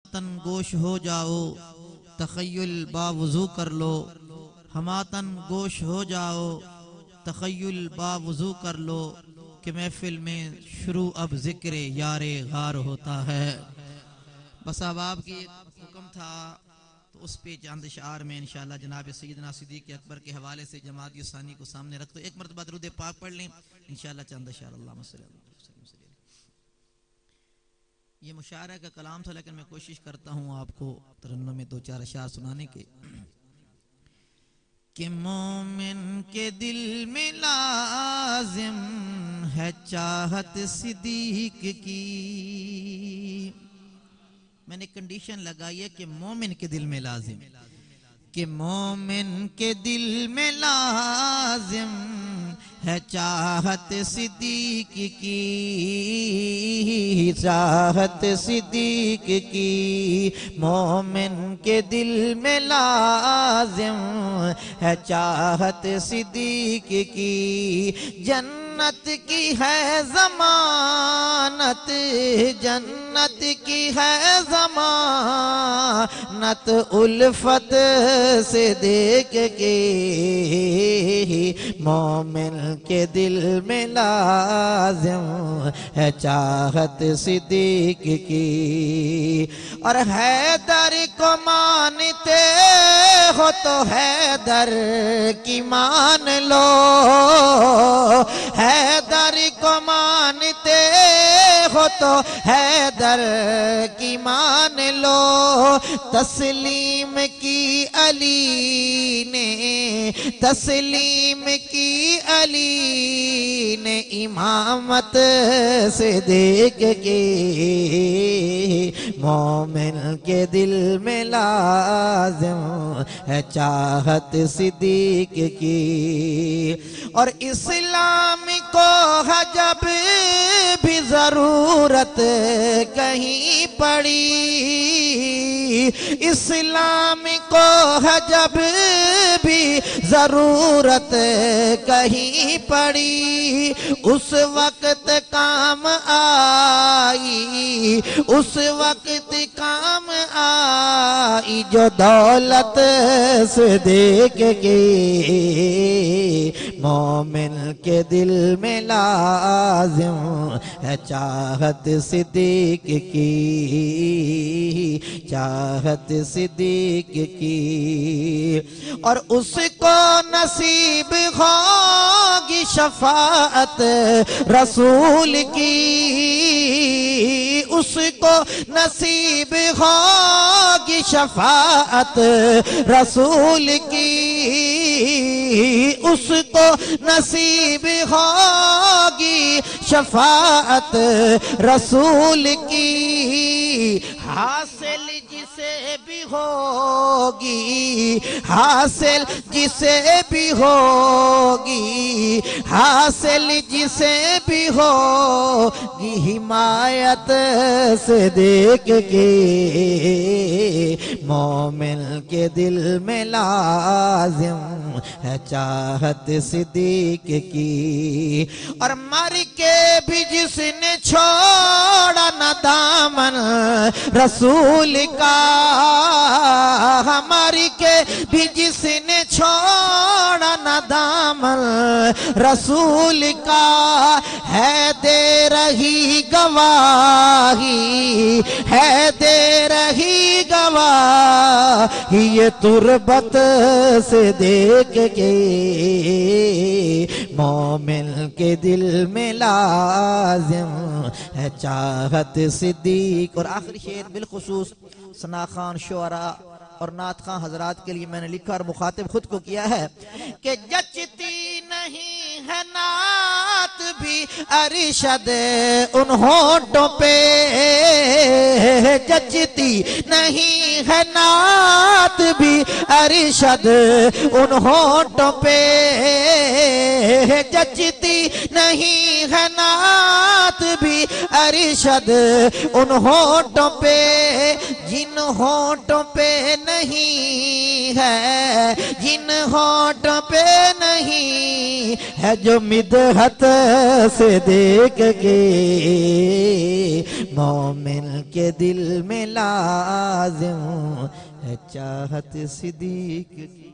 हमातन गोश हो जाओ, तखय्युल बावुज़ू कर लो। हमातन गोश हो जाओ, तखय्युल बावुज़ू कर लो कि महफिल में शुरू अब जिक्र यारे गार होता है। बस अब आपकी एक हुक्म था तो उस पे चंद शार में इंशाअल्लाह जनाब सैयदना सिद्दीक़ अकबर के हवाले से जमात सानी को सामने रख दो। एक मरतबा दरूद पाक पढ़ लें इंशाअल्लाह चंद शार। अल्लाहुम्मा सल्ली अला ये मुशायरा का कलाम था, लेकिन मैं कोशिश करता हूँ आपको तरन्नुम में दो चार अशार सुनाने के। कि मोमिन के दिल में लाजिम है चाहत सिद्दीक की। मैंने कंडीशन लगाई है कि मोमिन के दिल में लाजिम, कि मोमिन के दिल में लाजिम है चाहत सिद्दीक की, चाहत सिद्दीक की। मोमिन के दिल में लाजिम है चाहत सिद्दीक की। जन्नत की है ज़मानत, जन्नत की है ज़मानत उल्फत से देख के। मोमिन के दिल में लाजिम है चाहत सिद्दीक की। और हैदर को मानते हो तो हैदर की मान लो, हैदर को मानते हो तो हैदर की मान लो। तस्लीम की अली ने, तस्लीम की अली ने इमामत से देख के। मोमिन के दिल में लाजिम है चाहत सिद्दीक की। और इस्लाम को है जब भी जरूरत कहीं पड़ी, इस्लाम को है जब भी जरूरत कहीं पड़ी, उस वक्त काम आई, उस वक्त काम आई जो दौलत से देख के। मोमिन के दिल में लाजिम है चाहत सिद्दीक की, चाहत सिद्दीक की। और उसको नसीब होगी शफाअत रसूल की, उसको नसीब होगी शफाअत रसूल की, उसको नसीब होगी शफाअत रसूल की। हासिल जिसे भी होगी, हासिल जिसे भी होगी, हासिल जिसे भी होगी हिमायत से देख के। मोमिन के दिल में लाजिम है चाहत सिद्दीक की। और मर के भी जिसने छोड़ा न दामन रसूल का, मर के भी जिसने छोड़ा न दामन रसूल का, है दे रही गवाही, है दे रही गवाही ये तुरबत से देख के। मोमिन के दिल में लाजिम है चाहत सिद्दीक। और आखिरी शेर बिलखुसूस सना खान शुअरा और नात खां हजरात के लिए मैंने लिखा और मुखातिब खुद को किया है कि जचती नहीं है नात भी अरशद उन होठों पे, जचती नहीं है नात भी अरशद उन होठों पे, जचती नहीं है नात भी अरशद उन होठों पे, जिन होठों पे नहीं है, जिन होठों पे नहीं है जो मिदहत सिद्दीक की, मोमिन के दिल में लाजिम है चाहत सिद्दीक की।